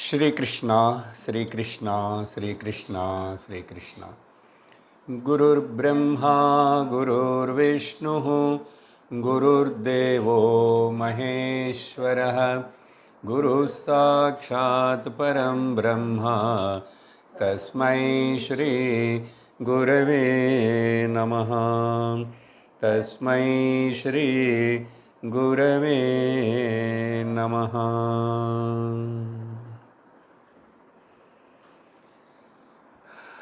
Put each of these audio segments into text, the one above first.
Shri Krishna, Shri Krishna, Shri Krishna, Shri Krishna. Gurur Brahma, Gurur Vishnu, Gurur Devo Maheshwara, Guru Sakshat Param Brahma, Tasmai Shri Gurave Namaha, Tasmai Shri Gurave Namaha.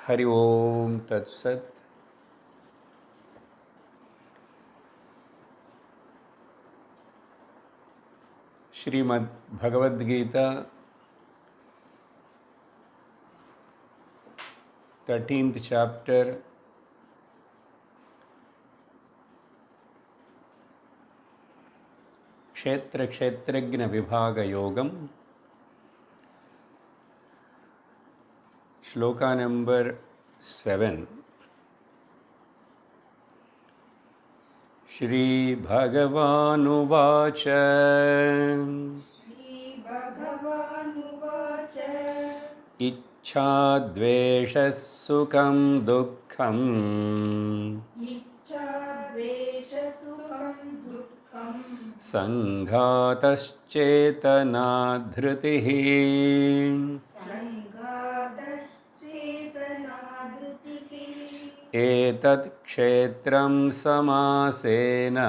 Hari Om Tat Sat. Srimad Bhagavad Gita, 13th chapter, Kshetra Kshetrajna Vibhaga Yogam, Shloka number 7. Shri Bhagavanu Vacha Shri Bhagavanu Vacha Ichha Dvesha Sukham Dukkham Ichha Dvesha Sukham Dukkham Sanghataschetana Dhritihi Sanghataschetana Dhritihi Etat Kshetram Samasena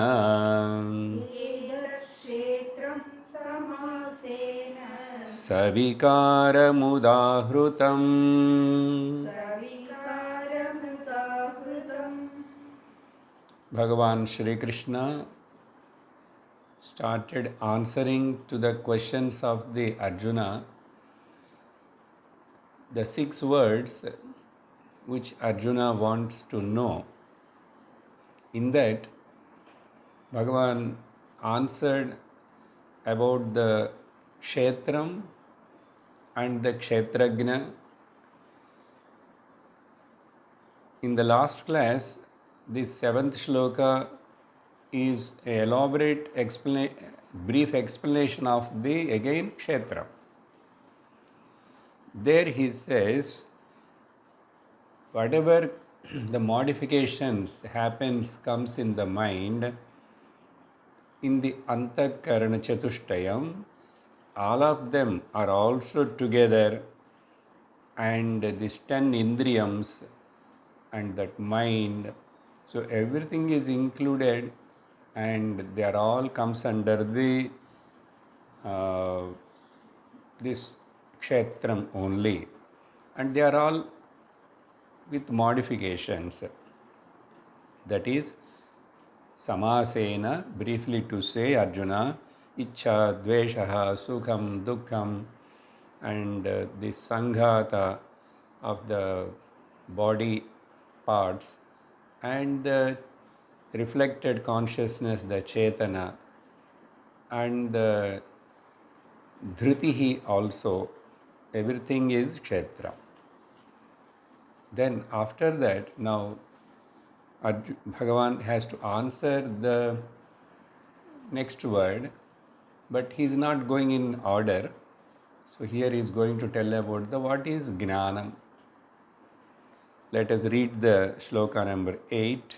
Edat Kshetram Samasena Savikaramudahrutam. Savikaramudahrutam. Bhagavan Shri Krishna started answering to the questions of the Arjuna, the 6 words which Arjuna wants to know. In that, Bhagavan answered about the Kshetram and the Kshetrajna. In the last class, this 7th shloka is an elaborate brief explanation of the again Kshetra. There he says, whatever the modifications comes in the mind, in the Antakarana Chatushtayam, all of them are also together, and these 10 Indriyams and that mind, so everything is included, and they are all comes under the this Kshetram only, and they are all with modifications. That is Samasena, briefly to say, Arjuna, Ichha, Dveshaha, Sukham, Dukkham, and the Sanghata of the body parts, and the reflected consciousness, the Chetana, and the Dhritihi also, everything is Kshetra. Then after that, now Bhagavan has to answer the next word, but he is not going in order. So here he is going to tell about the what is Gnanam. Let us read the shloka number 8.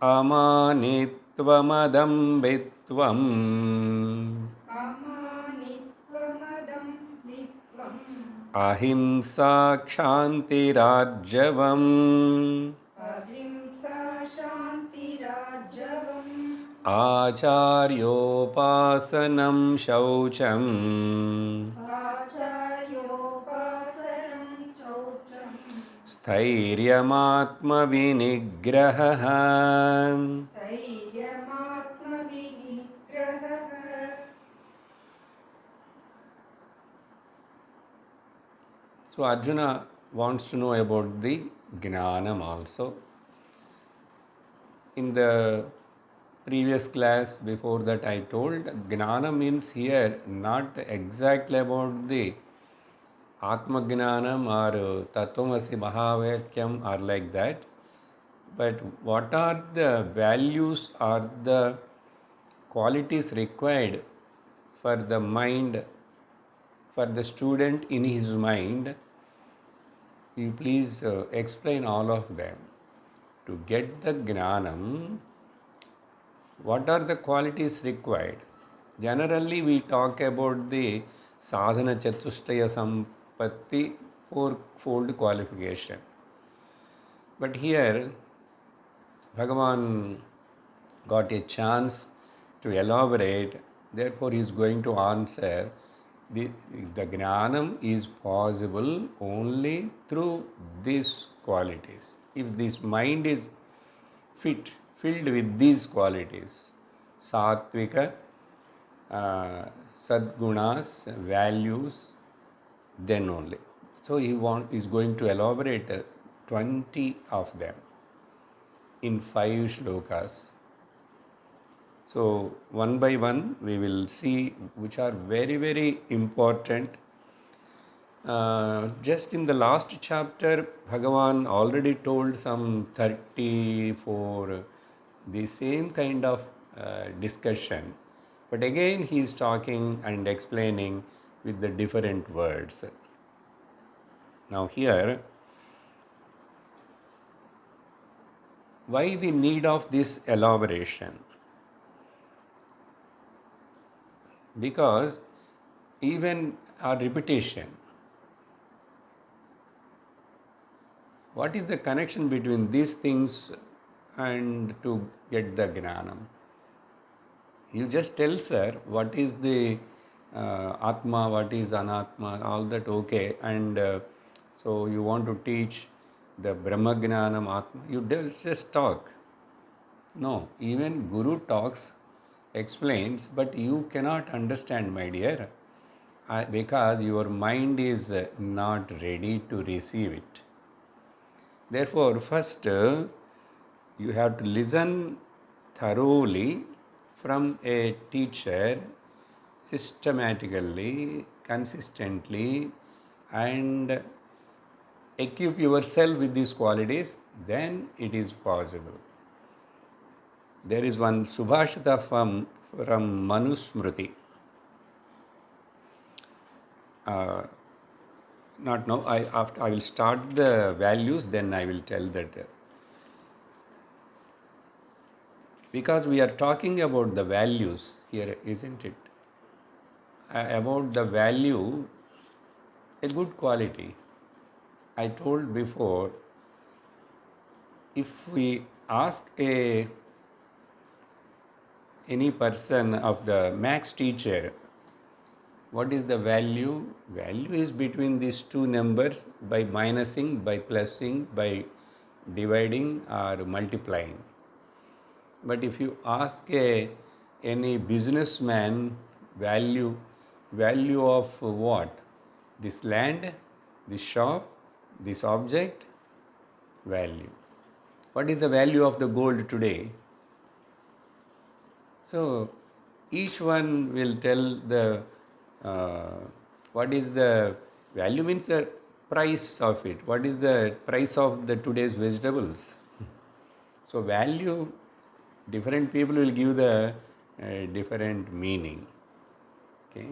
Amanitvamadambitvam Amanitvamadam Vitvam Ahimsa Kshantirajyavam Ahimsa Shanti Rajavam Acharyopasanam Shaucham Acharyopasanam Chaucham Sthairyamaatma Vinigraha. Staiyamatma Vinigraha. So Arjuna wants to know about the Gnanam also. In the previous class, before that I told, Gnana means here not exactly about the Atma Gnanam or Tattvamasi Mahavakyam or like that, but what are the values or the qualities required for the mind, for the student in his mind, you please explain all of them. To get the Gnanam, what are the qualities required? Generally, we talk about the sadhana chatushtaya sampatti, fourfold qualification. But here, Bhagavan got a chance to elaborate, therefore, he is going to answer the Gnanam is possible only through these qualities. If this mind is filled with these qualities, sattvika, sadgunas, values, then only. So is going to elaborate 20 of them in 5 shlokas. So one by one we will see which are very, very important. Just in the last chapter, Bhagavan already told some 34, the same kind of discussion. But again he is talking and explaining with the different words. Now here, why the need of this elaboration? Because even our repetition, what is the connection between these things and to get the Gnanam? You just tell, sir, what is the Atma, what is Anatma, all that okay, and so you want to teach the Brahma Gnanam, Atma, you just talk. No, even Guru talks, explains, but you cannot understand, my dear, because your mind is not ready to receive it. Therefore, first you have to listen thoroughly from a teacher, systematically, consistently, and equip yourself with these qualities, then it is possible. There is one Subhashita from Manusmriti. Not now, I will start the values, then I will tell that. Because we are talking about the values here, isn't it? About the value, a good quality. I told before, if we ask any person of the maths teacher, what is the value? Value is between these two numbers by minusing, by plusing, by dividing or multiplying. But if you ask any businessman, value of what? This land, this shop, this object, value. What is the value of the gold today? So each one will tell the what is the value, means the price of it. What is the price of the today's vegetables? So value, different people will give the different meaning. Okay.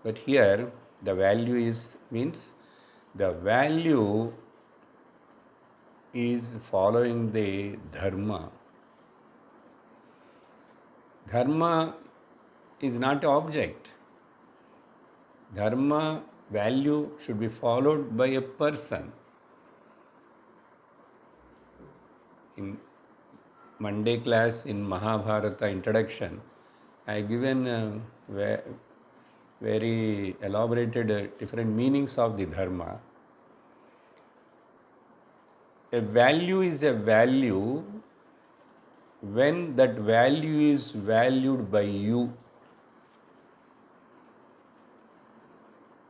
But here the value means the value is following the dharma. Dharma is not an object. Dharma, value should be followed by a person. In Monday class in Mahabharata introduction, I given very elaborated different meanings of the dharma. A value is a value when that value is valued by you.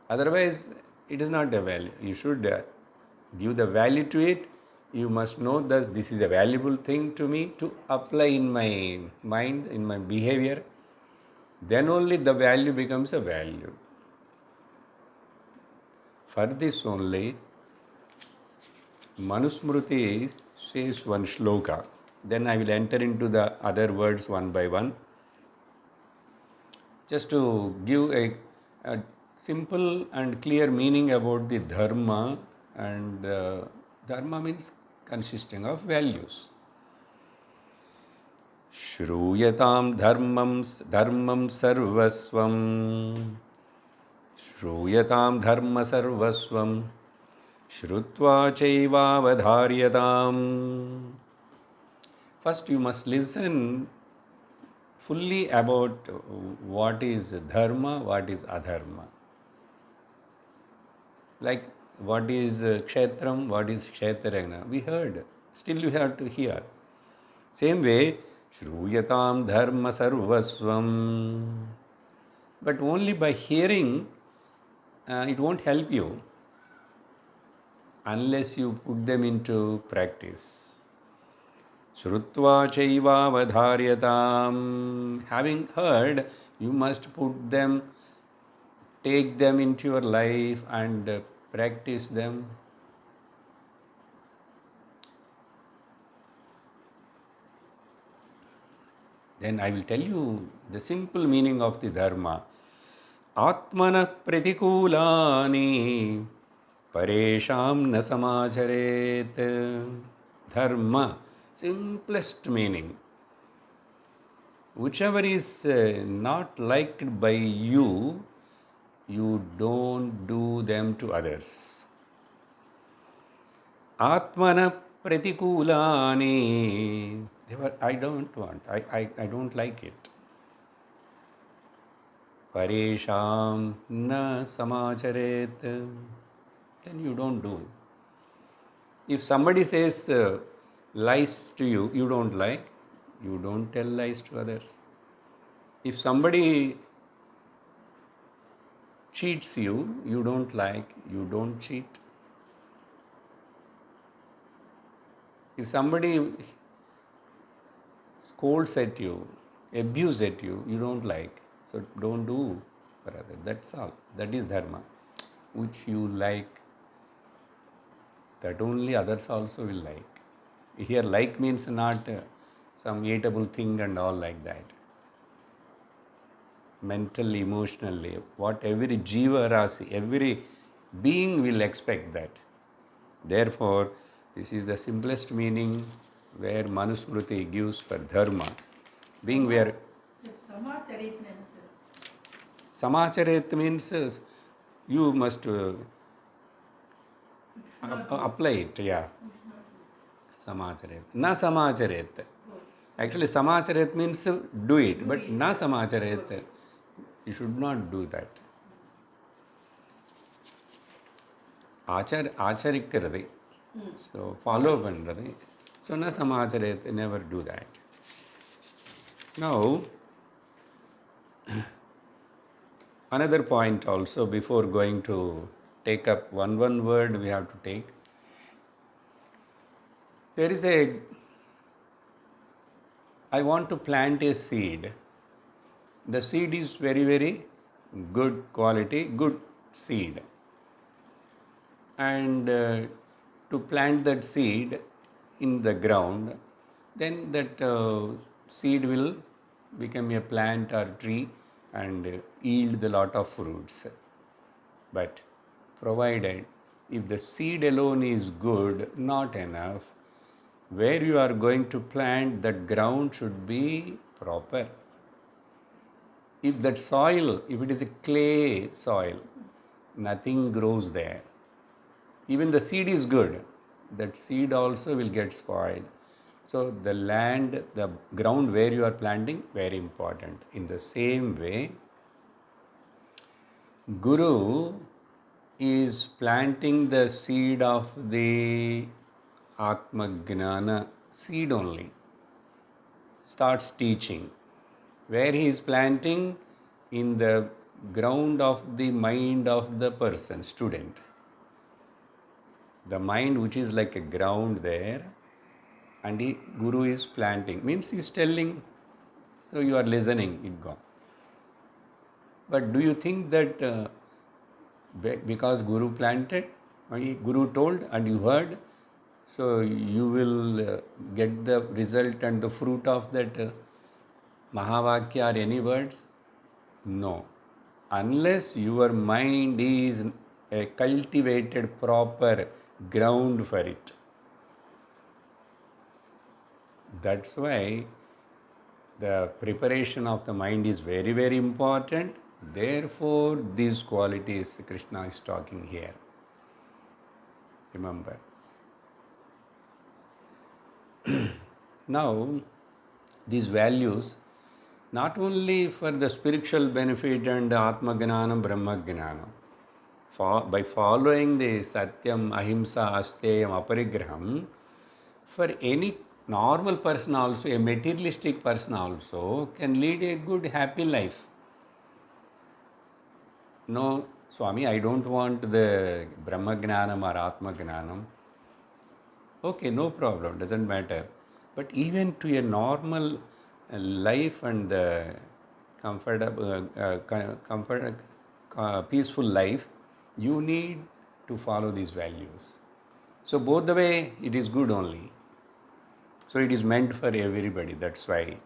Otherwise, it is not a value. You should give the value to it. You must know that this is a valuable thing to me to apply in my mind, in my behavior. Then only the value becomes a value. For this only, Manusmriti says one shloka. Then I will enter into the other words one by one. Just to give a simple and clear meaning about the dharma, and dharma means consisting of values. Shruyatam dharmam sarvasvam. Shruyatam dharma sarvasvam. Shrutva chaivavadharyatam. First, you must listen fully about what is dharma, what is adharma. Like what is kshetram, what is kshetragna. We heard, still you have to hear. Same way, shruyatam dharma sarvasvam. But only by hearing, it won't help you unless you put them into practice. Shrutva chaivavadharyatam. Having heard, you must put them, take them into your life and practice them. Then I will tell you the simple meaning of the dharma. Atmana pratikulani paresham na samacharet. Dharma, simplest meaning. Whichever is not liked by you, you don't do them to others. Atmana pratikulani. I don't want, I don't like it. Paresham na samacharet. Then you don't do. If somebody says lies to you, you don't like, you don't tell lies to others. If somebody cheats you, you don't like, you don't cheat. If somebody scolds at you, abuse at you, you don't like, so don't do for others. That's all. That is dharma. Which you like, that only others also will like. Here like means not some eatable thing and all like that. Mentally, emotionally, what every jiva rasi, every being will expect that. Therefore, this is the simplest meaning where Manusmriti gives for dharma. Being where Samacharet means you must apply it, yeah. Samacharet. Na samacharet. Actually, samacharet means do it, but na samacharet. You should not do that. Acharikkarade. So follow pandradai. So na samacharet, never do that. Now, another point also, before going to take up one word we have to take. There is I want to plant a seed. The seed is very, very good quality, good seed. And to plant that seed in the ground, then that seed will become a plant or tree and yield a lot of fruits. But provided if the seed alone is good, not enough, where you are going to plant, that ground should be proper. If that soil, if it is a clay soil, nothing grows there. Even the seed is good, that seed also will get spoiled. So the land, the ground where you are planting, very important. In the same way, Guru is planting the seed of the Atma Gnana, seed only. Starts teaching. Where he is planting? In the ground of the mind of the person, student. The mind which is like a ground there, and Guru is planting. Means he is telling, so you are listening, it gone. But do you think that because Guru planted, Guru told and you heard, so you will get the result and the fruit of that Mahavakya or any words? No. Unless your mind is a cultivated proper ground for it. That's why the preparation of the mind is very, very important. Therefore, these qualities Krishna is talking here. Remember. Now, these values, not only for the spiritual benefit and Atma Gnanam, Brahma Gnanam, by following the Satyam, Ahimsa, Asteyam, Aparigraham, for any normal person also, a materialistic person also, can lead a good, happy life. No, Swami, I don't want the Brahma Gnanam or Atma Gnanam. Okay, no problem, doesn't matter. But even to a normal life and comfortable, peaceful life, you need to follow these values. So both the way, it is good only. So it is meant for everybody, that's why.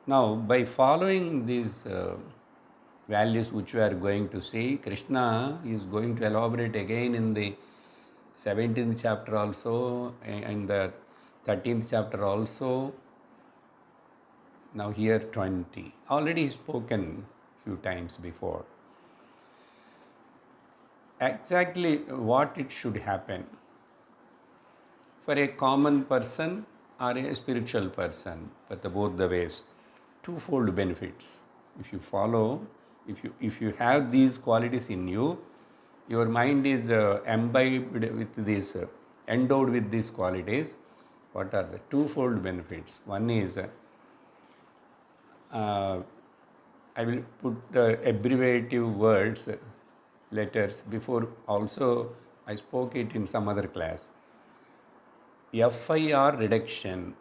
Now, by following these values which we are going to see, Krishna is going to elaborate again in the 17th chapter also, and the 13th chapter also. Now here 20. Already spoken few times before. Exactly what it should happen for a common person or a spiritual person, but both the ways. Twofold benefits. If you follow, if you have these qualities in you, your mind is imbibed with this, endowed with these qualities. What are the twofold benefits? One is, I will put the abbreviative words, letters, before also I spoke it in some other class. FIR reduction.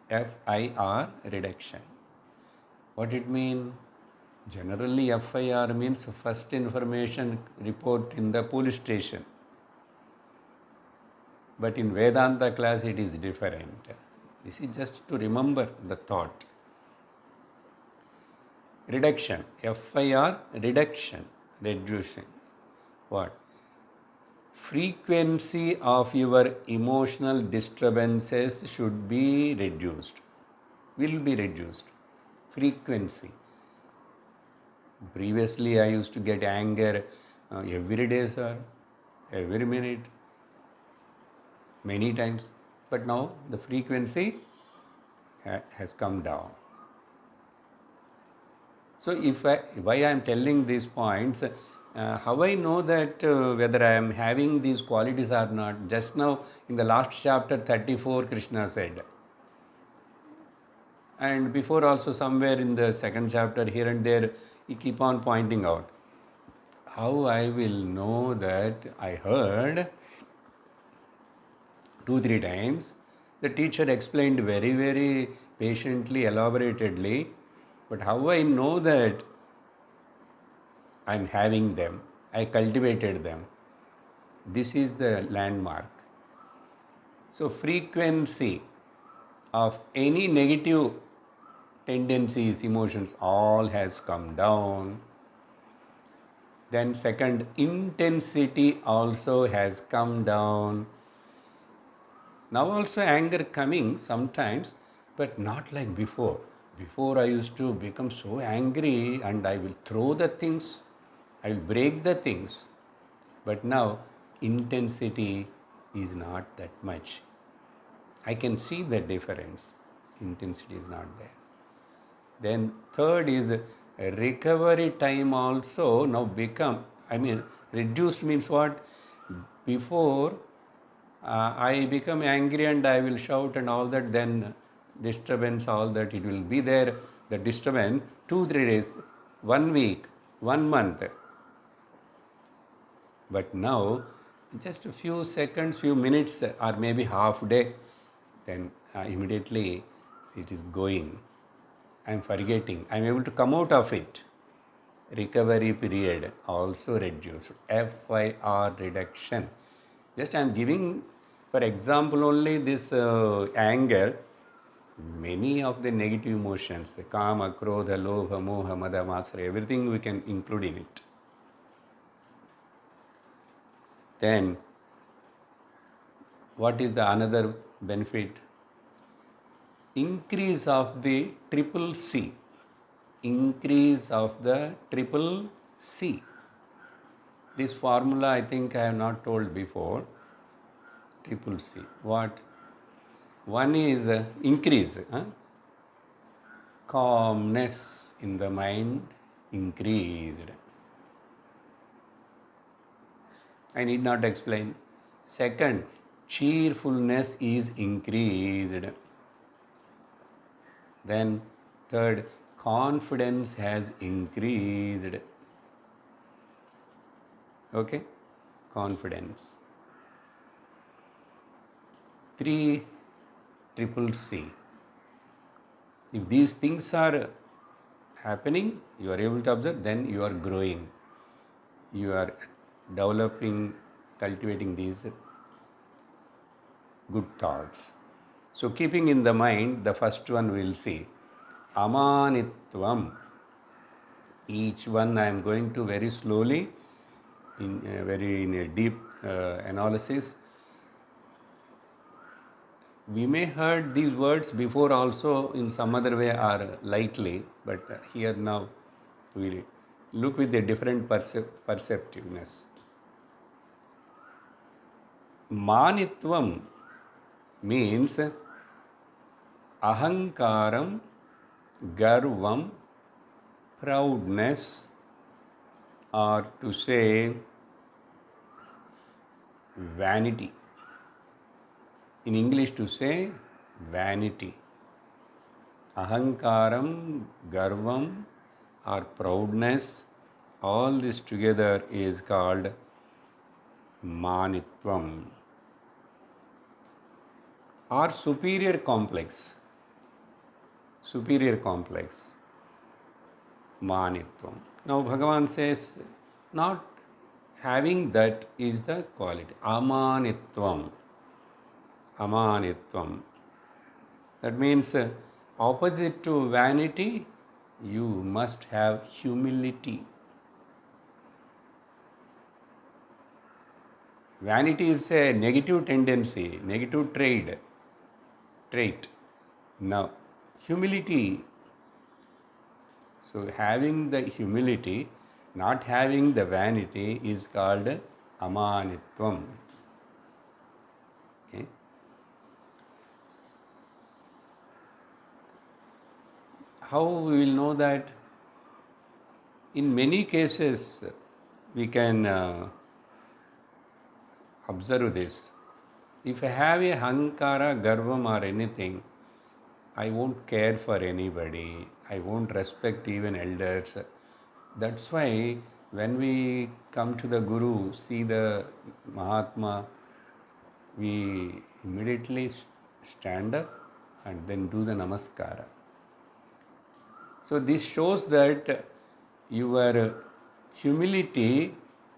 FIR reduction. What it mean? Generally, FIR means first information report in the police station. But in Vedanta class, it is different. This is just to remember the thought. Reduction. FIR reduction. Reducing. What? Frequency of your emotional disturbances should be reduced. Will be reduced. Frequency. Previously, I used to get anger every day, sir, every minute, many times. But now the frequency has come down. So, why I am telling these points, how I know that whether I am having these qualities or not? Just now, in the last chapter 34, Krishna said, and before also somewhere in the second chapter, here and there, he keep on pointing out. How I will know that I heard 2-3 times. The teacher explained very, very patiently, elaboratedly. But how I know that I am having them, I cultivated them. This is the landmark. So frequency of any negative tendencies, emotions, all has come down. Then second, intensity also has come down. Now also anger coming sometimes, but not like before. Before I used to become so angry and I will throw the things, I will break the things. But now intensity is not that much. I can see the difference. Intensity is not there. Then third is recovery time also now reduced means what? Before I become angry and I will shout and all that, then disturbance, all that, it will be there, the disturbance, 2-3 days, 1 week, 1 month. But now, just a few seconds, few minutes, or maybe half day, then immediately it is going. I am forgetting. I am able to come out of it. Recovery period also reduced. FIR reduction. Just I am giving, for example, only this anger. Many of the negative emotions, the kama, krodha, lobha, moha, mada, masara, everything we can include in it. Then, what is the another benefit? Increase of the triple C. Increase of the triple C. This formula I think I have not told before. Triple C. What? One is increase. Calmness in the mind increased. I need not explain. Second, cheerfulness is increased. Then third, confidence has increased. Okay? Confidence. 3 triple C. If these things are happening, you are able to observe, then you are growing. You are developing, cultivating these good thoughts. So, keeping in the mind, the first one we will see Amanitvam. Each one I am going to very slowly, in a deep analysis. We may heard these words before also in some other way or lightly, but here now we look with a different perceptiveness. Manitvam means ahankaram, garvam, proudness, or to say vanity. In English, to say vanity. Ahankaram, garvam, or proudness, all this together is called manitvam, or superior complex. Superior complex, manitvam. Now Bhagavan says, not having that is the quality. Amanitvam. Amanitvam. That means opposite to vanity, you must have humility. Vanity is a negative tendency, negative trait. Now, humility. So, having the humility, not having the vanity is called amanitvam. Okay. How we will know that? In many cases, we can observe this. If I have a hankara, garvam or anything, I won't care for anybody. I won't respect even elders. That's why when we come to the Guru, see the Mahatma, we immediately stand up and then do the namaskara. So this shows that your humility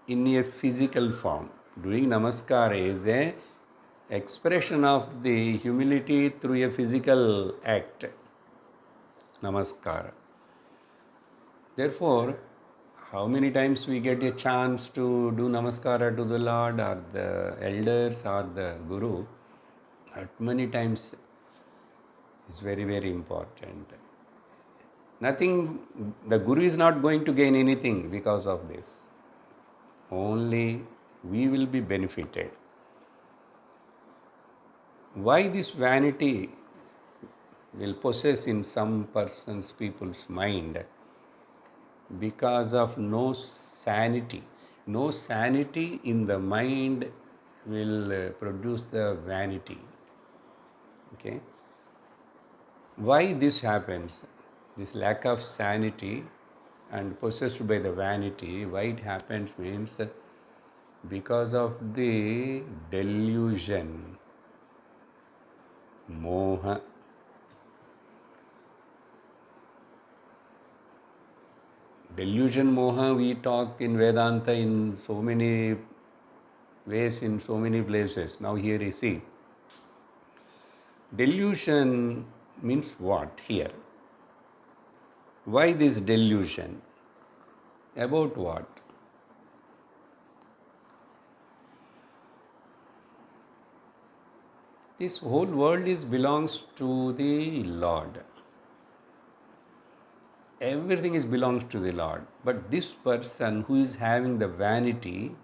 in a physical form. Doing namaskara is a expression of the humility through a physical act. Namaskara. Therefore, how many times we get a chance to do namaskara to the Lord or the elders or the Guru, that many times is very, very important. Nothing, the Guru is not going to gain anything because of this. Only we will be benefited. Why this vanity will possess in some persons, people's mind? Because of no sanity. No sanity in the mind will produce the vanity. Okay? Why this happens? This lack of sanity and possessed by the vanity, why it happens means because of the delusion, moha. Delusion, moha, we talk in Vedanta in so many ways, in so many places. Now here you see, delusion Means what here? Why this delusion? About what? This whole world belongs to the Lord. Everything belongs to the Lord. But this person who is having the vanity,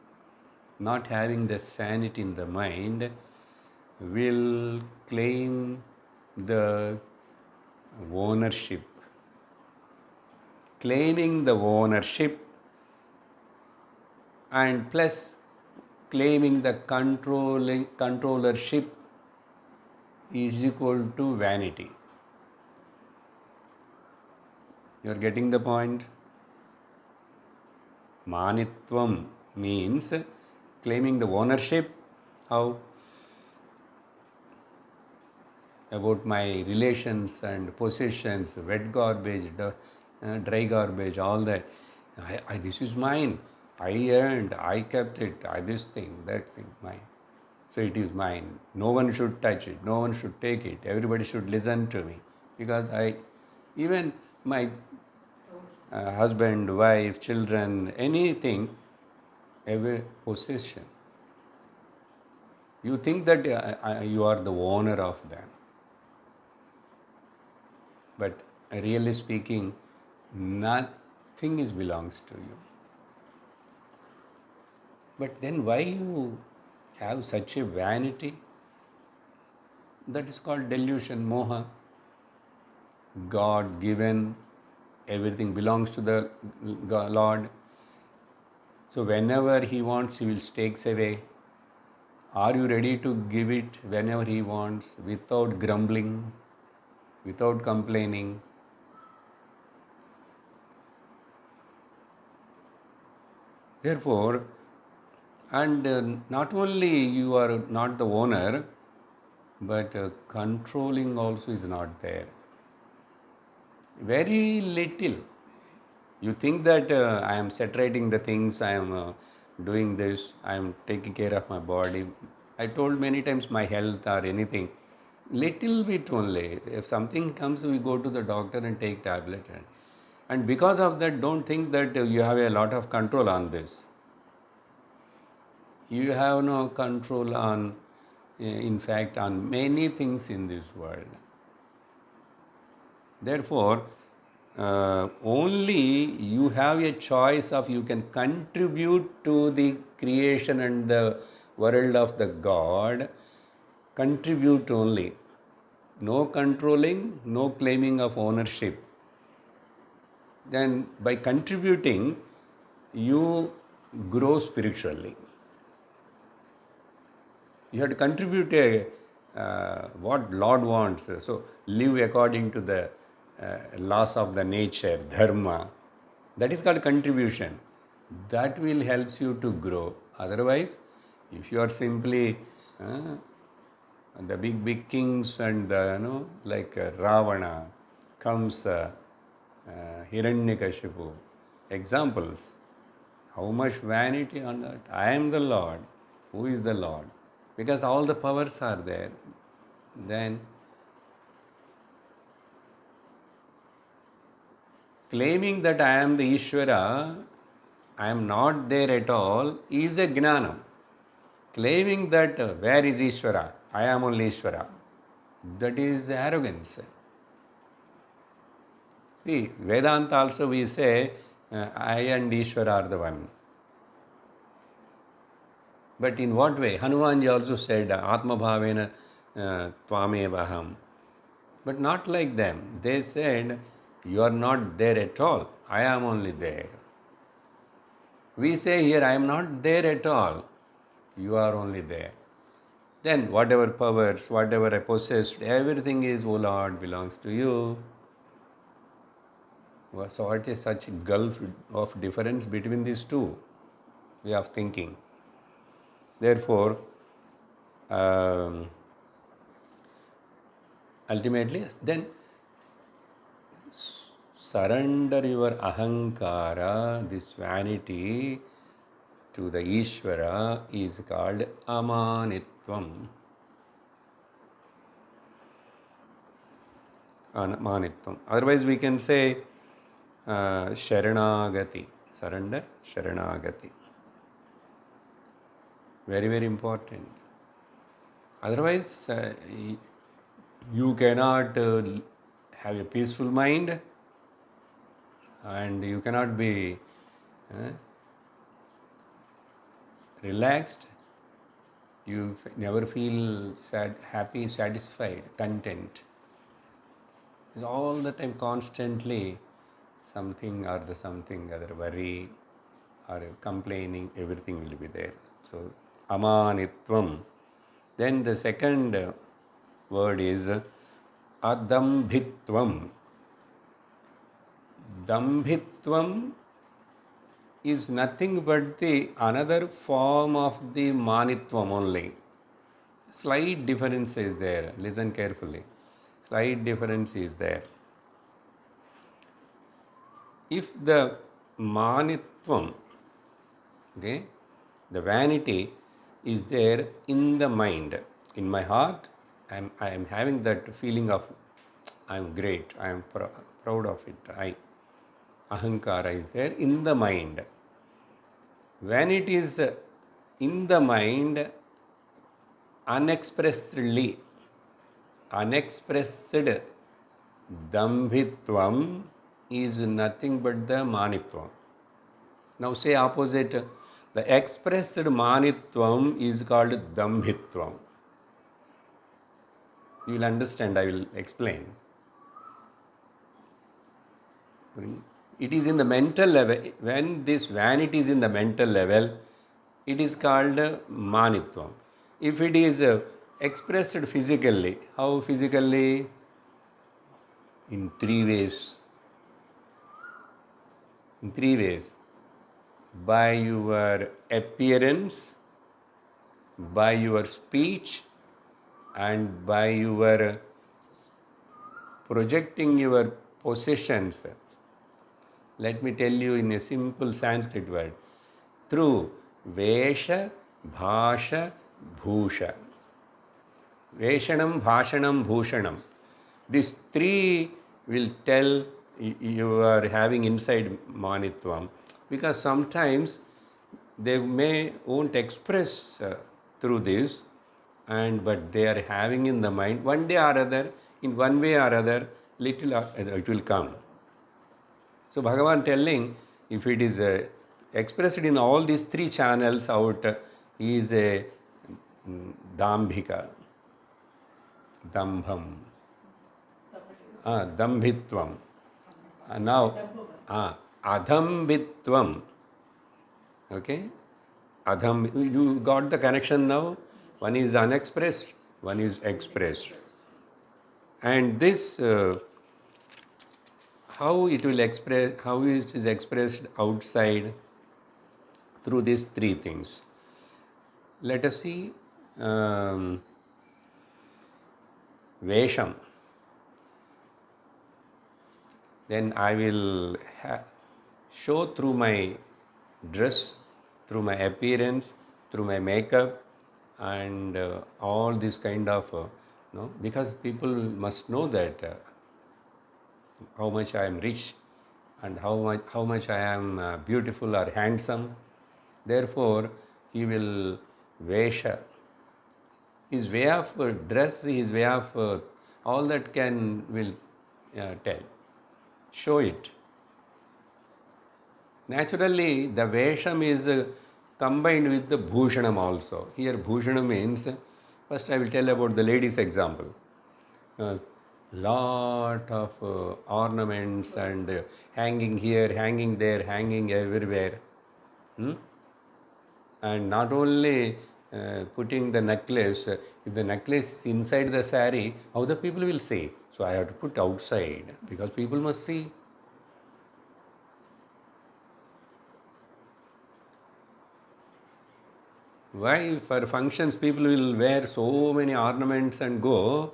not having the sanity in the mind, will claim the ownership. Claiming the ownership and plus claiming the controllership is equal to vanity. You are getting the point? Manitvam means claiming the ownership. How? About my relations and possessions, wet garbage, dry garbage, all that. This is mine. I earned, I kept it, this thing, that thing, mine. So it is mine. No one should touch it. No one should take it. Everybody should listen to me. Because even my husband, wife, children, anything, every possession. You think that you are the owner of them. But really speaking, nothing belongs to you. But then why you have such a vanity? That is called delusion, moha. God given, everything belongs to the Lord. So whenever He wants, He will takes away. Are you ready to give it whenever He wants, without grumbling, without complaining? Therefore, and not only you are not the owner, but controlling also is not there. Very little. You think that I am saturating the things, I am doing this, I am taking care of my body. I told many times my health or anything. Little bit only. If something comes, we go to the doctor and take tablet. And because of that, don't think that you have a lot of control on this. You have no control on, in fact, on many things in this world. Therefore, only you have a choice of you can contribute to the creation and the world of the God. Contribute only. No controlling, no claiming of ownership. Then by contributing, you grow spiritually. You have to contribute what Lord wants. So live according to the laws of the nature, dharma. That is called contribution. That will help you to grow. Otherwise, if you are simply the big kings and like Ravana, Kamsa, Hiranyakashipu, examples. How much vanity on that? I am the Lord. Who is the Lord? Because all the powers are there. Then claiming that I am the Ishvara, I am not there at all, is a Gnanam. Claiming that where is Ishvara? I am only Ishvara. That is arrogance. See, Vedanta also we say, I and Ishvara are the one. But in what way? Hanumanji also said, Atma Bhavena Tvamevaham. But not like them. They said, you are not there at all. I am only there. We say here, I am not there at all. You are only there. Then whatever powers, whatever I possessed, everything is, O Lord, belongs to you. So what is such gulf of difference between these two way of thinking? Therefore, ultimately, then surrender your ahankara, this vanity, to the Ishvara is called amanitvam. Manitvam. Otherwise, we can say Sharanagati, surrender, Sharanagati. Very, very important. Otherwise, you cannot have a peaceful mind, and you cannot be relaxed. You never feel sad, happy, satisfied, content. It's all the time, constantly, something or the something other, worry or complaining, everything will be there. So, amanitvam. Then the second word is adambhitvam. Dambhitvam is nothing but the another form of the manitvam only. Slight difference is there. Listen carefully. Slight difference is there. If the manitvam, okay, the vanity is there in the mind, in my heart, I am having that feeling of I am great, I am proud of it. Ahankara is there in the mind. When it is in the mind, unexpressedly, unexpressed dambhitvam is nothing but the manitvam. Now say opposite. The expressed manitvam is called dambhitvam. You will understand, I will explain. It is in the mental level. When this vanity is in the mental level, it is called manitvam. If it is expressed physically, how physically? In three ways. In three ways. By your appearance, by your speech, and by your projecting your possessions. Let me tell you in a simple Sanskrit word. Through Vesha, Bhasha, Bhusha. Veshanam, Bhashanam, Bhushanam. These three will tell you are having inside manitvam, because sometimes they won't express through this, but they are having in the mind one day or other, in one way or other, little it will come. So Bhagavan telling, if it is expressed in all these three channels out, he is a dambhika, dambham, dambhitvam. Now, adambhitvam. Okay? You got the connection now? One is unexpressed, one is expressed. And this, how it is expressed outside through these three things. Let us see Vesham. Then I will show through my dress, through my appearance, through my makeup, and all this kind of, because people must know that how much I am rich and how much I am beautiful or handsome. Therefore, he will vesha. His way of dress, his way of all that will tell. Show it. Naturally, the vesham is combined with the bhushanam also. Here, bhushanam means, first I will tell about the ladies' example. Lot of ornaments and hanging here, hanging there, hanging everywhere. And not only putting the necklace, if the necklace is inside the saree, how the people will say? So I have to put outside, because people must see. Why for functions people will wear so many ornaments and go?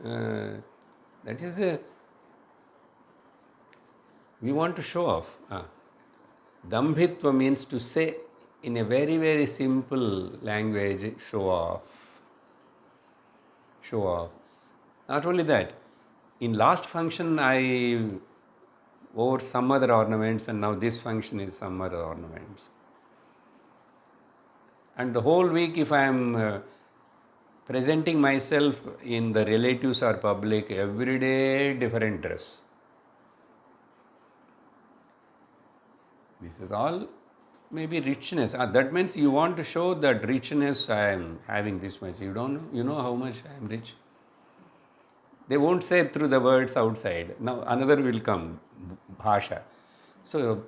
That is we want to show off. Dambhitva means to say in a very, very simple language, show off. Show off. Not only that, In last function, I wore some other ornaments, and now this function is some other ornaments. And the whole week, if I am presenting myself in the relatives or public, every day different dress. This is all maybe richness. That means you want to show that richness. I am having this much. You don't know. You know how much I am rich. They won't say through the words outside. Now another will come, bhasha. So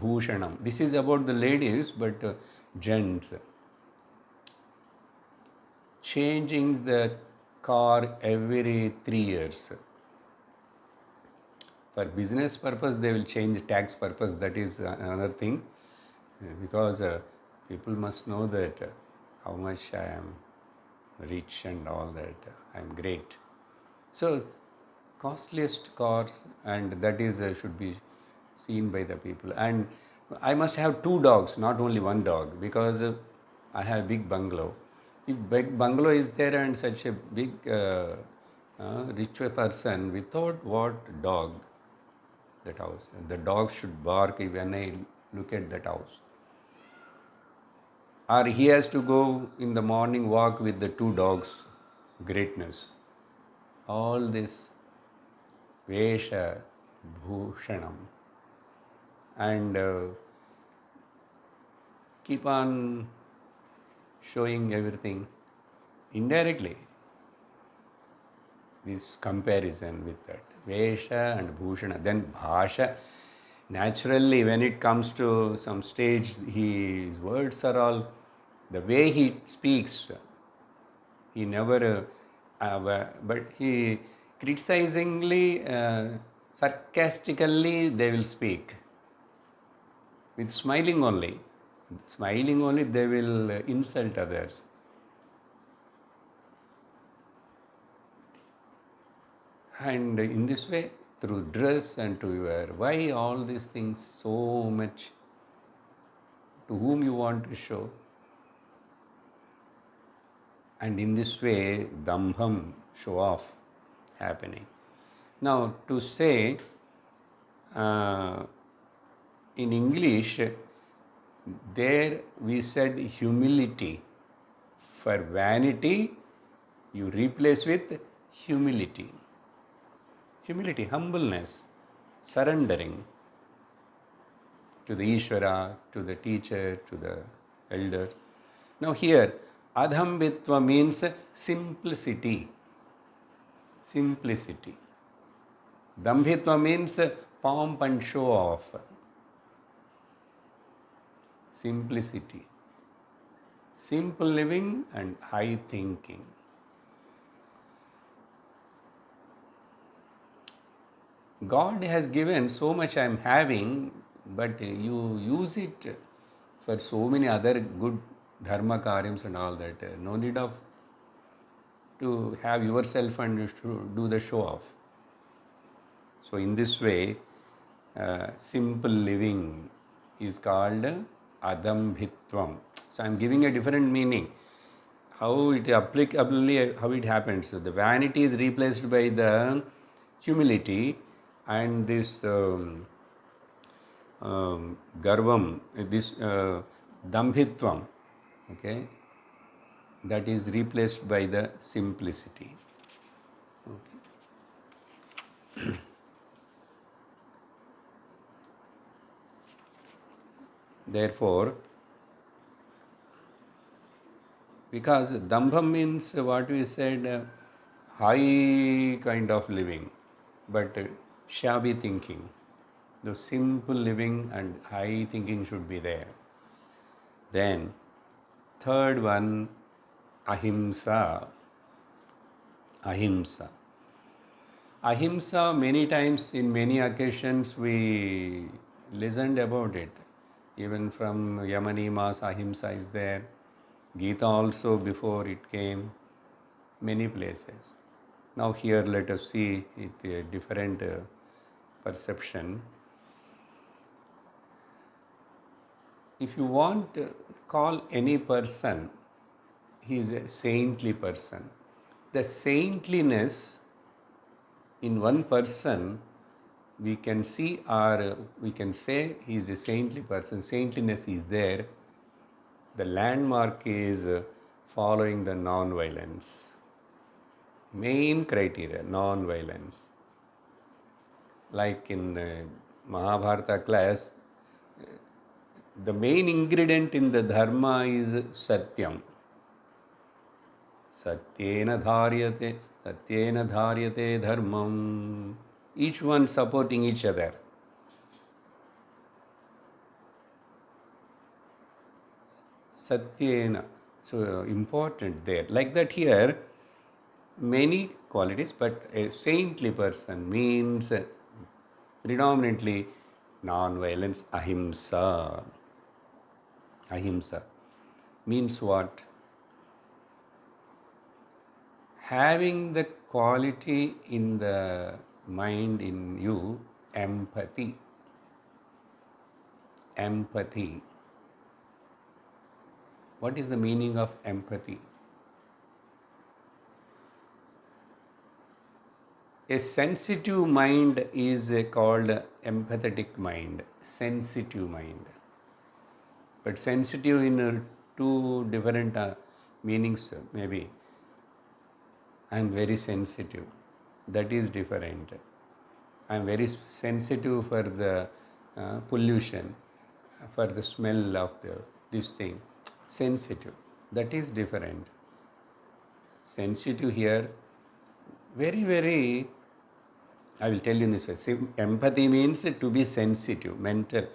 bhushanam. This is about the ladies, but gents. Changing the car every 3 years. For business purpose, they will change tax purpose. That is another thing, because people must know that how much I am rich and all that. I am great. So, costliest cars, and that is should be seen by the people. And I must have 2 dogs, not only 1 dog, because I have a big bungalow. If big bungalow is there and such a big rich person, without what dog, that house. The dog should bark when I look at that house. Or he has to go in the morning walk with the 2 dogs. Greatness. All this Vesha, Bhushanam. And keep on showing everything indirectly. This comparison with that. Vesha and Bhushana. Then Bhasha. Naturally, when it comes to some stage, his words are all, the way he speaks, he never, but he criticizingly, sarcastically, they will speak. With smiling only. Smiling only, they will insult others. And in this way, through dress and to your, why all these things so much? To whom you want to show? And in this way, dambham, show off, happening. Now, to say in English, there we said humility. For vanity, you replace with humility. Humility, humbleness, surrendering to the Ishvara, to the teacher, to the elder. Now here, adhambitva means simplicity. Simplicity. Dambhitva means pomp and show off. Simplicity. Simple living and high thinking. God has given so much I am having, but you use it for so many other good dharma karyams and all that. No need of to have yourself and to do the show off. So in this way, simple living is called adambhitvam. So I am giving a different meaning. How it applicably, how it happens. So the vanity is replaced by the humility, and this garvam, this dambhitvam, okay, that is replaced by the simplicity. Okay. Therefore, because dambham means what we said, high kind of living, but shabby thinking. The simple living and high thinking should be there. Then, third one, ahimsa. Ahimsa. Ahimsa, many times, in many occasions, we listened about it. Even from Yamanimas, ahimsa is there. Gita also, before it came, many places. Now here let us see it a different perception. If you want to call any person, he is a saintly person. The saintliness in one person we can see, or we can say he is a saintly person, saintliness is there. The landmark is following the non-violence. Main criteria, non-violence. Like in Mahabharata class, the main ingredient in the dharma is satyam. Satyena dharyate, satyena dharyate dharmam. Each one supporting each other. Satyena. So important there. Like that here, many qualities, but a saintly person means predominantly non-violence, ahimsa. Ahimsa means what? Having the quality in the mind in you, empathy. Empathy. What is the meaning of empathy? A sensitive mind is called empathetic mind, sensitive mind. But sensitive in two different meanings, maybe. I am very sensitive. That is different. I am very sensitive for the pollution, for the smell of this thing. Sensitive. That is different. Sensitive here, very, very, I will tell you in this way. Empathy means to be sensitive, mental,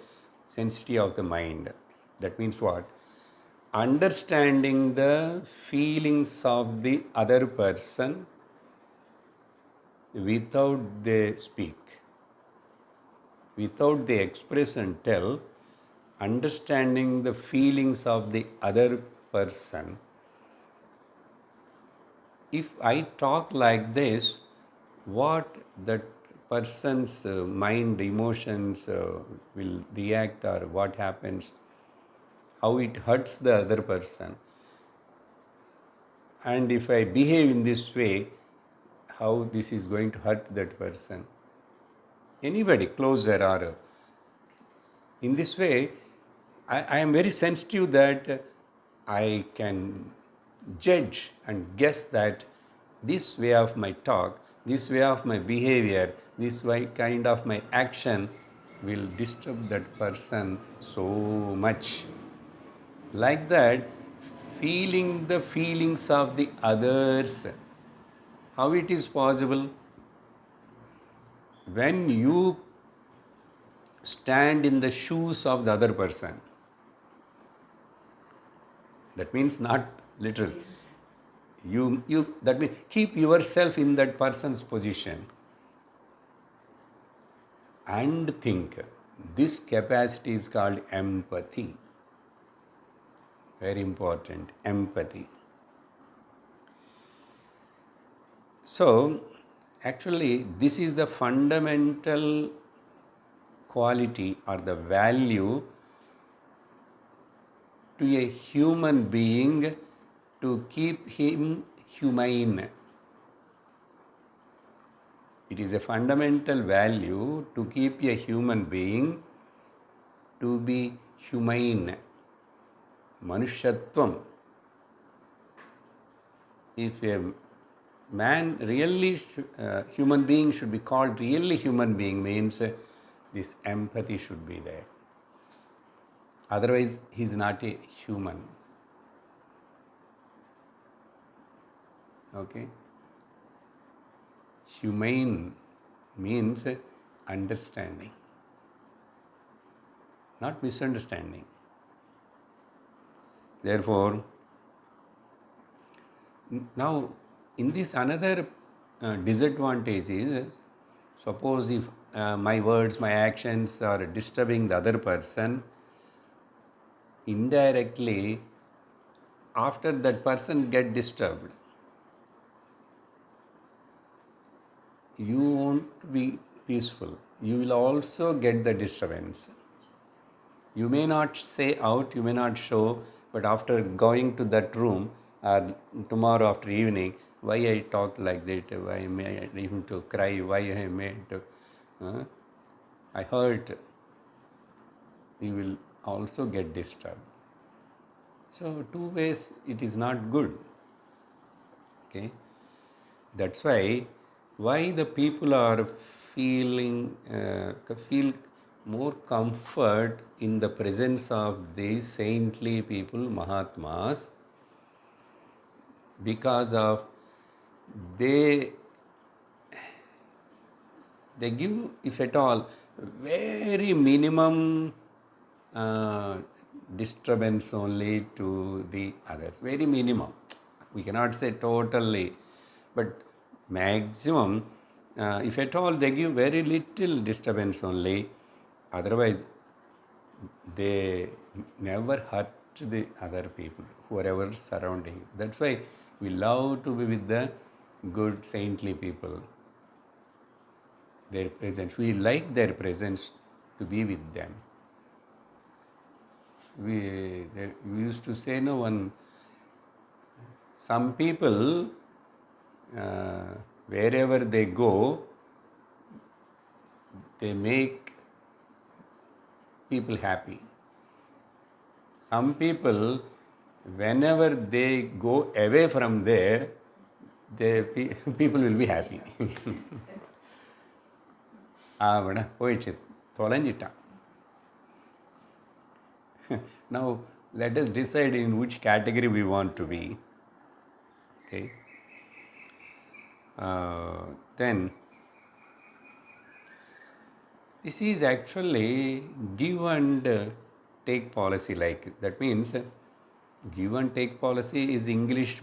sensitivity of the mind. That means what? Understanding the feelings of the other person without they speak, without they express and tell, understanding the feelings of the other person. If I talk like this, what that person's mind, emotions will react, or what happens, how it hurts the other person. And if I behave in this way, how this is going to hurt that person. Anybody closer, or in this way, I am very sensitive that I can judge and guess that this way of my talk, this way of my behavior, this way kind of my action will disturb that person so much. Like that, feeling the feelings of the others. How it is possible? When you stand in the shoes of the other person, that means not literal. That means keep yourself in that person's position and think. This capacity is called empathy. Very important, empathy. So, actually, this is the fundamental quality or the value to a human being to keep him humane. It is a fundamental value to keep a human being to be humane. Manushyatvam. If a man really, human being should be called really human being, means this empathy should be there. Otherwise, he is not a human. Okay? Humane means understanding, not misunderstanding. Therefore, now in this another disadvantage is, suppose if my words, my actions are disturbing the other person, indirectly, after that person get disturbed, you won't be peaceful. You will also get the disturbance. You may not say out, you may not show, but after going to that room, tomorrow after evening, why I talk like that, why I made him to cry, why I made I hurt, you will also get disturbed. So two ways it is not good. Okay, that's why the people are feel more comfort in the presence of these saintly people, Mahatmas, because of they they give, if at all, very minimum uh, disturbance only to the others, very minimum. We cannot say totally, but maximum, if at all, they give very little disturbance only. Otherwise, they never hurt the other people, whoever surrounding. That's why we love to be with the good saintly people, their presence. We like their presence to be with them. We used to say, no one, some people, uh, wherever they go, they make people happy. Some people, whenever they go away from there, people will be happy. போயிடுச்சு, தொலைஞ்சிட்டான். Now let us decide in which category we want to be. Okay. Then this is actually give and take policy. Like that means give and take policy is English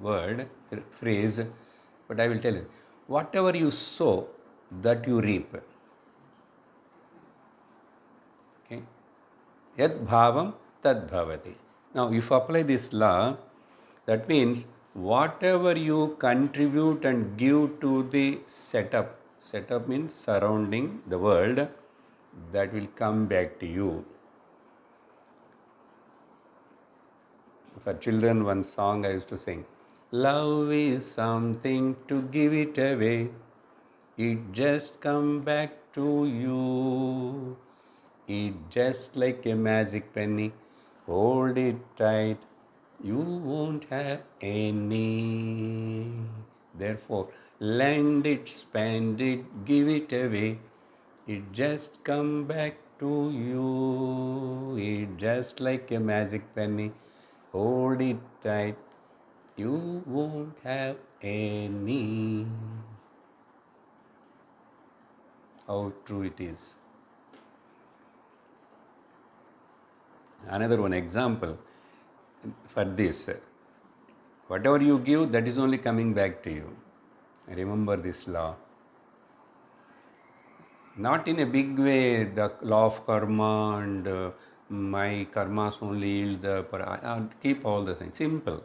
word phrase, but I will tell you, whatever you sow, that you reap. Okay. Yad bhavam tad bhavati. Now, if you apply this law, that means whatever you contribute and give to the setup means surrounding the world, that will come back to you. For children, one song I used to sing, love is something to give it away, it just come back to you. It just like a magic penny, hold it tight, you won't have any. Therefore, lend it, spend it, give it away, it just come back to you. It just like a magic penny, hold it tight, you won't have any. How true it is. Another one example for this, whatever you give, that is only coming back to you. Remember this law. Not in a big way, the law of karma and my karmas only yield the keep all the things simple.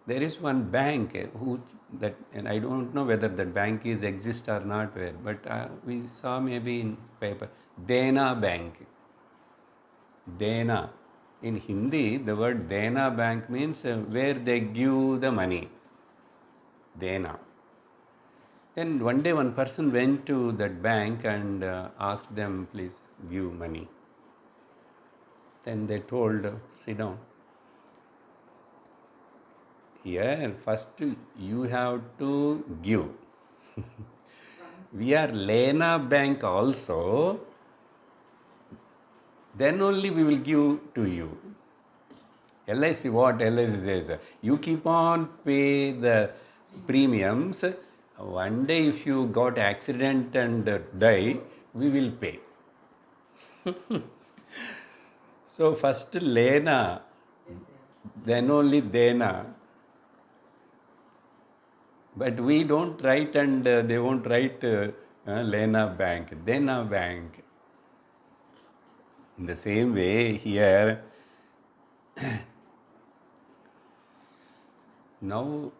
There is one bank and I don't know whether that bank is exist or not, but we saw maybe in paper, Dena Bank. Dena. In Hindi, the word Dena Bank means where they give the money. Dena. Then one day one person went to that bank and asked them, please give money. Then they told, sit down. Here, first you have to give. We are Lena Bank also. Then only we will give to you. LIC, what LIC says, you keep on pay the premiums. One day if you got accident and die, we will pay. So first Lena, then only Dena. But we don't write and they won't write Lena Bank, Dena Bank. In the same way here, now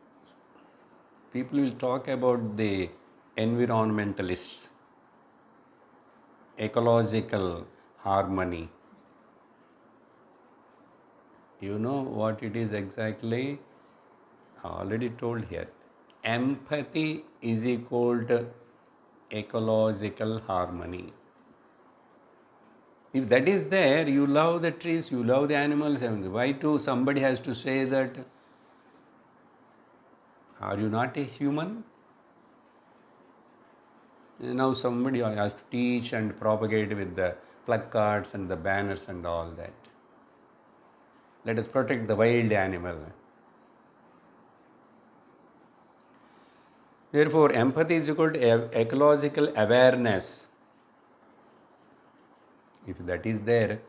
people will talk about the environmentalists, ecological harmony. You know what it is exactly? Already told here. Empathy is equal to ecological harmony. If that is there, you love the trees, you love the animals. Why to somebody has to say that? Are you not a human? Now somebody has to teach and propagate with the placards and the banners and all that. Let us protect the wild animal. Therefore, empathy is equal to ecological awareness. If that is there,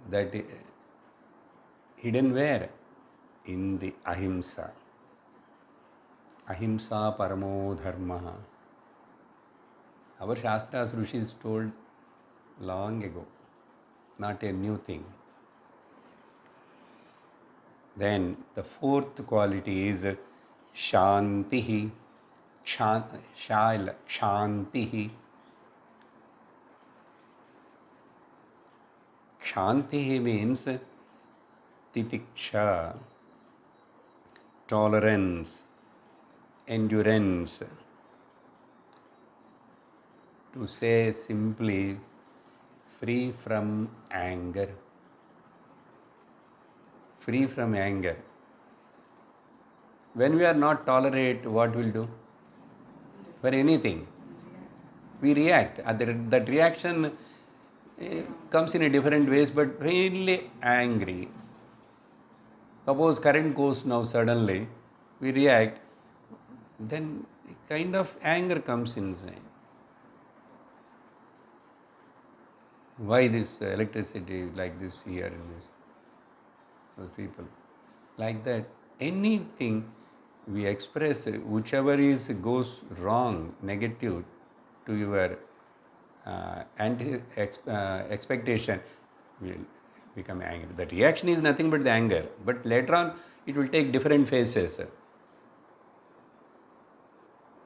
that hidden where? In the ahimsa. Ahimsa paramo dharma. Our Shastras, Rishis told long ago, not a new thing. Then the fourth quality is Shantihi. Shantihi. Shantihi means titiksha, tolerance, endurance. To say simply, free from anger. Free from anger. When we are not tolerate, what we'll do? For anything, we react. That reaction comes in a different ways, but mainly angry. Suppose current goes now suddenly, we react, then kind of anger comes inside. Why this electricity like this here and this? Those people. Like that, anything we express, whichever goes wrong, negative to your expectation, will become angry. The reaction is nothing but the anger, but later on it will take different phases.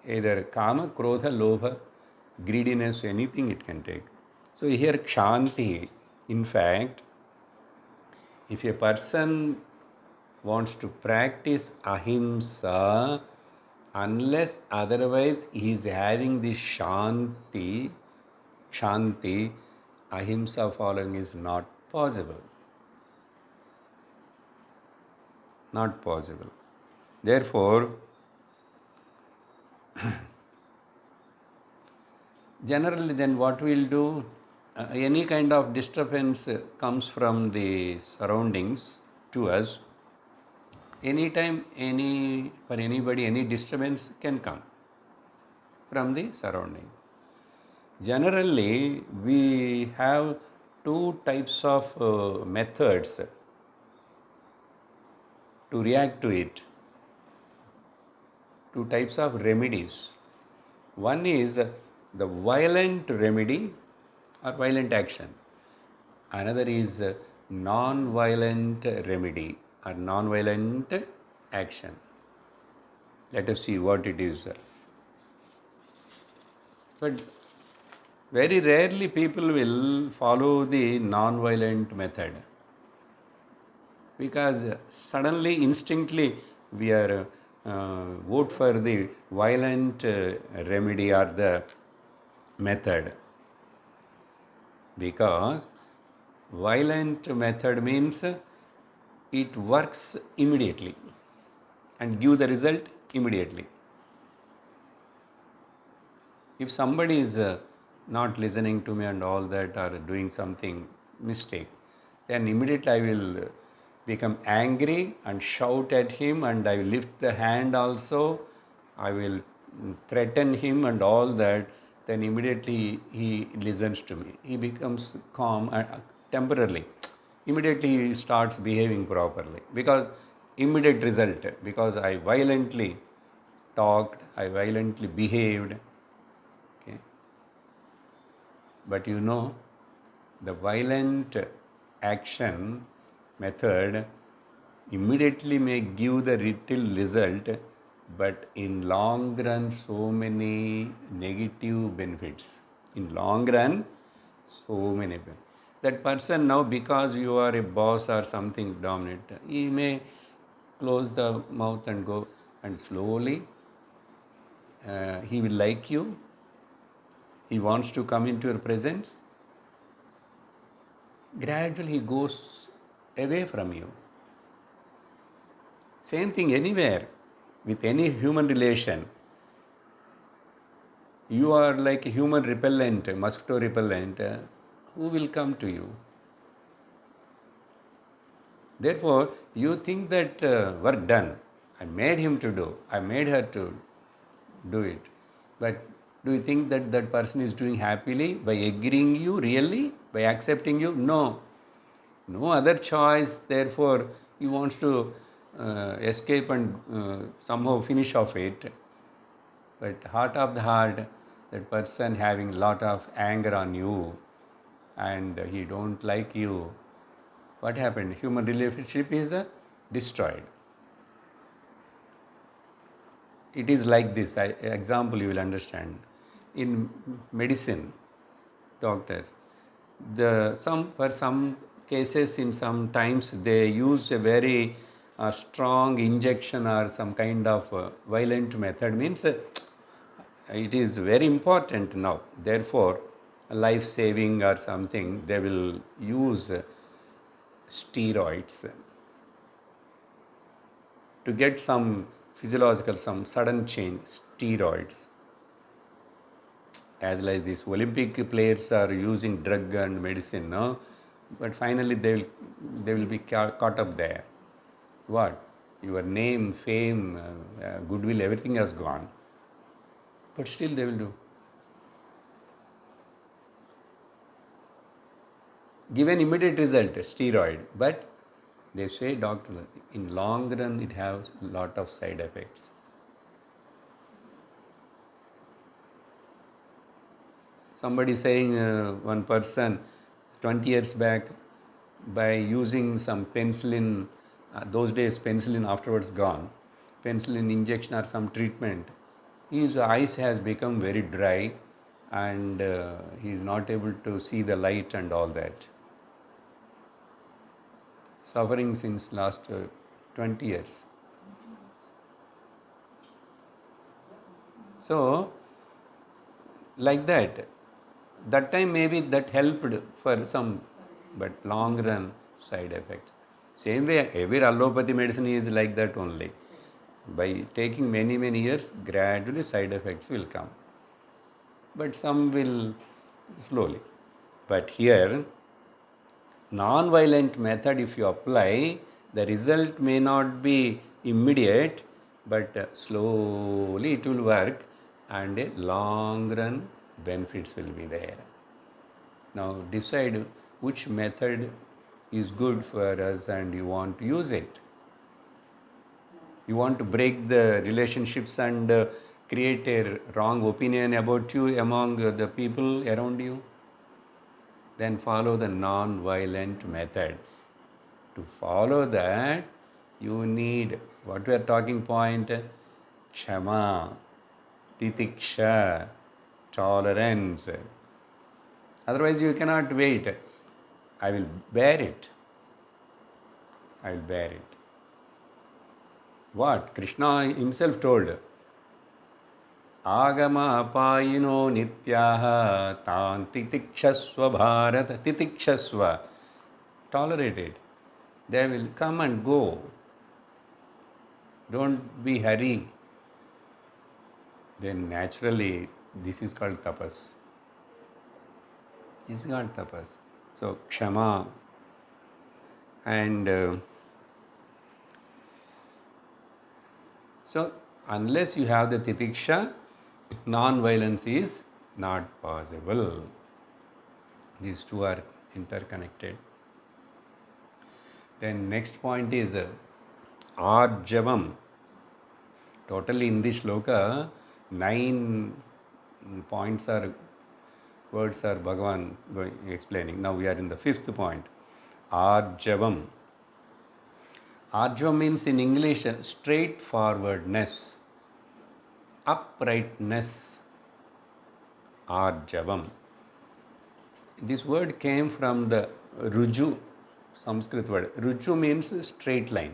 Either kama, krodha, lobha, greediness, anything it can take. So here kshanti, in fact, if a person wants to practice ahimsa, unless otherwise he is having this shanti, ahimsa following is not possible. Not possible. Therefore, generally then what we'll do, any kind of disturbance comes from the surroundings to us. Anytime, for anybody, any disturbance can come from the surroundings. Generally, we have two types of methods to react to it. Two types of remedies. One is the violent remedy or violent action. Another is non-violent remedy or non-violent action. Let us see what it is. But very rarely people will follow the non-violent method, because suddenly, instinctively, we are vote for the violent remedy or the method, because violent method means it works immediately and give the result immediately. If somebody is not listening to me and all that, or doing something mistake, then immediately I will become angry and shout at him, and I will lift the hand also, I will threaten him and all that. Then immediately he listens to me. He becomes calm temporarily. Immediately he starts behaving properly, because immediate result, because I violently talked, I violently behaved. Okay. But the violent action method immediately may give the little result, but in long run so many negative benefits. In long run, so many benefits. That person now, because you are a boss or something dominant, he may close the mouth and go, and slowly he will like you. He wants to come into your presence. Gradually he goes away from you. Same thing anywhere, with any human relation. You are like a human repellent, mosquito repellent. Who will come to you? Therefore, you think that work done. I made him to do. I made her to do it. But do you think that that person is doing happily by agreeing you really? By accepting you? No. No other choice. Therefore, he wants to escape and somehow finish off it. But heart of the heart, that person having lot of anger on you and he don't like you, what happened? Human relationship is destroyed. It is like this. Example you will understand. In medicine, doctors, for some cases, in some times they use a very strong injection or some kind of violent method. Means it is very important now. Therefore, life saving or something, they will use steroids to get some physiological, some sudden change. Steroids, as like these Olympic players are using drug and medicine, no? But finally they will be caught up there. What? Your name, fame, goodwill, everything has gone. But still they will do. Give an immediate result, steroid, but they say, doctor, in long run it has a lot of side effects. Somebody saying one person 20 years back, by using some penicillin, those days penicillin afterwards gone, penicillin injection or some treatment, his eyes has become very dry and he is not able to see the light and all that. Suffering since last 20 years. So, like that, that time maybe that helped for some, but long run side effects. Same way, every allopathy medicine is like that only. By taking many years, gradually side effects will come. But some will slowly. But here, non-violent method, if you apply, the result may not be immediate, but slowly it will work and a long run benefits will be there. Now decide which method is good for us and you want to use it. You want to break the relationships and create a wrong opinion about you among the people around you? Then follow the non-violent method. To follow that, you need, what we are talking point, kshama, titiksha, tolerance. Otherwise you cannot wait. I will bear it. I will bear it. What? Krishna himself told. Agama apayino nityaha tan titikshasva bharata. Titikshasva. Tolerate it. They will come and go. Don't be hurry. Then naturally, this is called tapas. It's called tapas. So, kshama and so unless you have the titiksha, non-violence is not possible. These two are interconnected. Then next point is arjavam. Totally in this shloka, 9 points are words are Bhagavan explaining. Now we are in the 5th point. Arjavam. Arjavam means in English straightforwardness, uprightness. Arjavam. This word came from the Ruju, Sanskrit word. Ruju means straight line.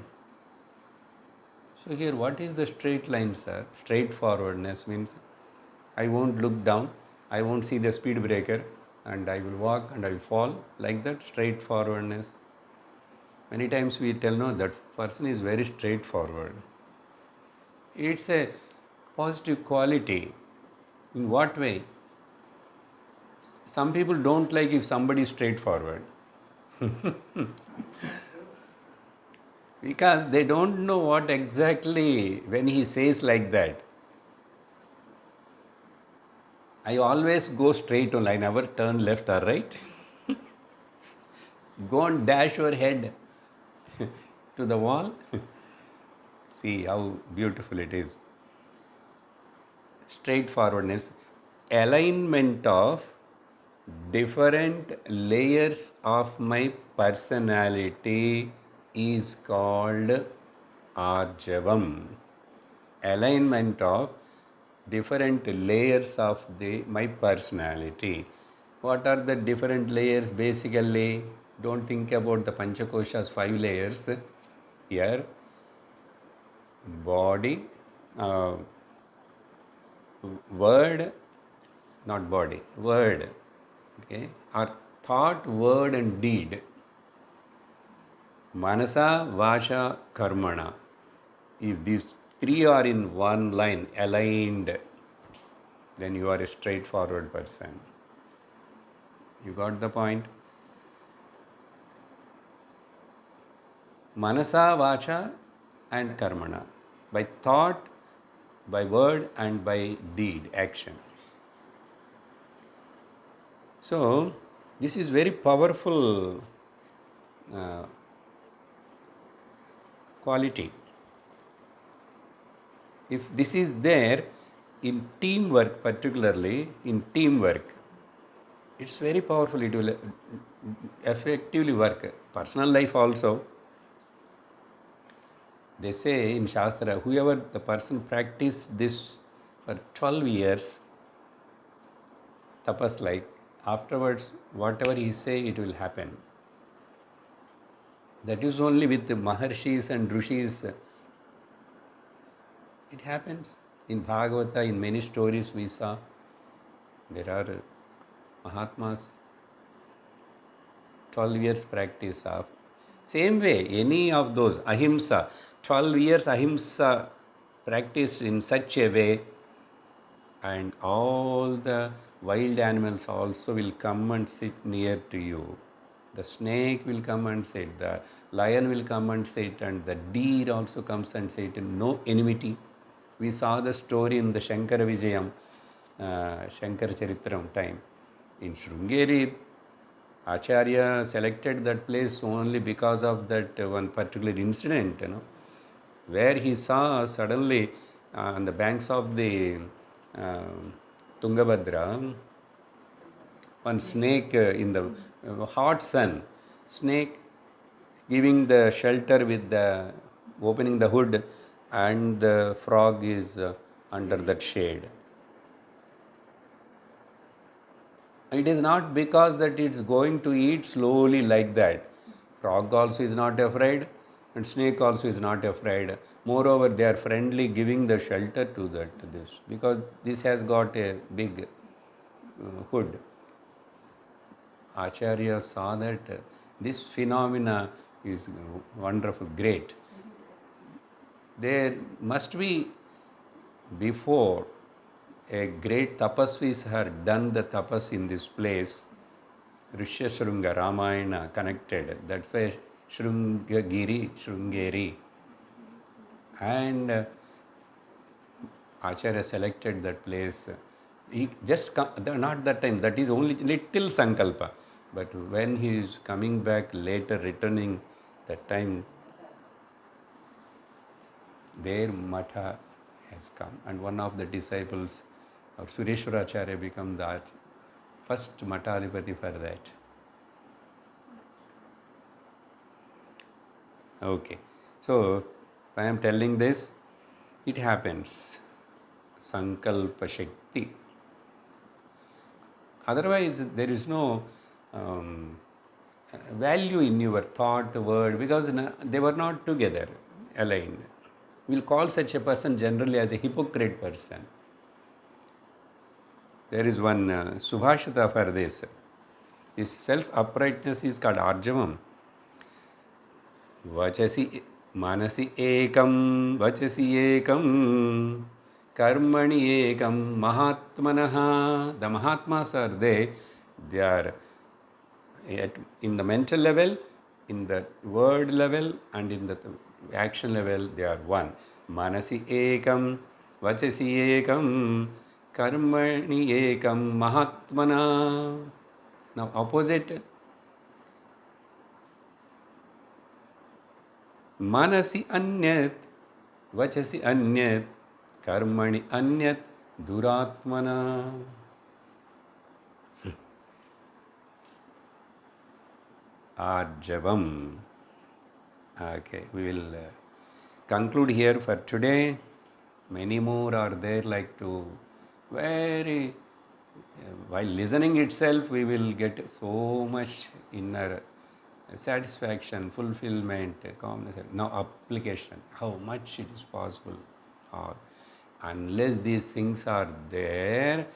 So here, what is the straight line, sir? Straightforwardness means I won't look down, I won't see the speed breaker, and I will walk and I will fall, like that straightforwardness. Many times we tell, no, that person is very straightforward. It's a positive quality. In what way? Some people don't like if somebody is straightforward because they don't know what exactly when he says like that. I always go straight only, I never turn left or right. Go and dash your head to the wall. See how beautiful it is. Straightforwardness, alignment of different layers of my personality is called Arjavam. Alignment of different layers of my personality. What are the different layers basically? Don't think about the Panchakoshas 5 layers. Here, body, uh, word, not body, word, okay, or thought, word, and deed. Manasa, Vasha, Karmana. If these three are in one line, aligned, then you are a straightforward person. You got the point? Manasa, Vacha, and Karmana. By thought, by word, and by deed, action. So, this is very powerful quality. If this is there in teamwork, particularly in teamwork, it's very powerful. It will effectively work. Personal life also. They say in Shastra, whoever the person practiced this for 12 years, tapas like, afterwards, whatever he say, it will happen. That is only with the Maharshis and Rishis. It happens. In Bhagavata, in many stories we saw, there are Mahatmas, 12 years practice of. Same way, any of those, ahimsa, 12 years ahimsa practiced in such a way, and all the wild animals also will come and sit near to you. The snake will come and sit, the lion will come and sit, and the deer also comes and sit. No enmity. We saw the story in the Shankara Vijayam, Shankara Charitram time. In Shrungeri, Acharya selected that place only because of that one particular incident, where he saw suddenly on the banks of the uh, Tungabhadra, one snake in the hot sun, snake giving the shelter with the opening the hood, and the frog is under that shade. It is not because that it's going to eat slowly like that. Frog also is not afraid, and snake also is not afraid. Moreover, they are friendly, giving the shelter to this, because this has got a big hood. Acharya saw that this phenomena is wonderful, great. There must be, before, a great tapasvis had done the tapas in this place. Rishyashrunga Ramayana connected. That's why Shrungeri. And Acharya selected that place. He just not that time, that is only little sankalpa. But when he is coming back later, returning, that time their matha has come. And one of the disciples of Sureshwaracharya become the first Matadipati for that. Okay, so I am telling this, it happens. Sankalpa Shakti. Otherwise, there is no um, value in your thought, word, because they were not together, aligned. We'll call such a person generally as a hypocrite person. There is one Subhashita for this. This self-uprightness is called Arjavam. Vachasi manasi ekam, vachasi ekam, karmani ekam, mahatmanaha. The Mahatmas are they are in the mental level, in the word level, and in the action level, they are one. Manasi ekam, vachasi ekam, karmani ekam, mahatmana. Now, opposite, manasi anyat, vachasi anyat, karmani anyat, duratmana. Arjavam. Okay, we will conclude here for today. Many more are there, like to very, while listening itself, we will get so much inner satisfaction, fulfillment, calmness. Now, application, how much it is possible. Or unless these things are there,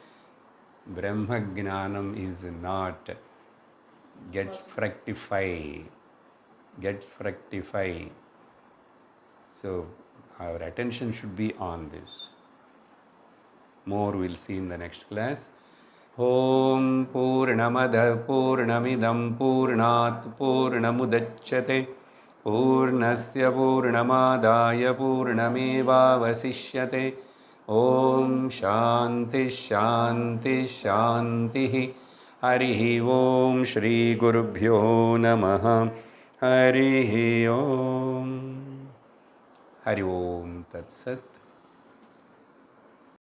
Brahma Jnanam is not, gets fructify. So our attention should be on this. More we'll see in the next class. Om Purnamada Purnamidam Purnat Purnamudachyate Purnasya Purnamadaya Purnameva Vasishyate. Om Shanti Shanti Shanti. Harihi Om Shri Gurubhyo Namaha. Harihi Om. Hari Om Tat Sat.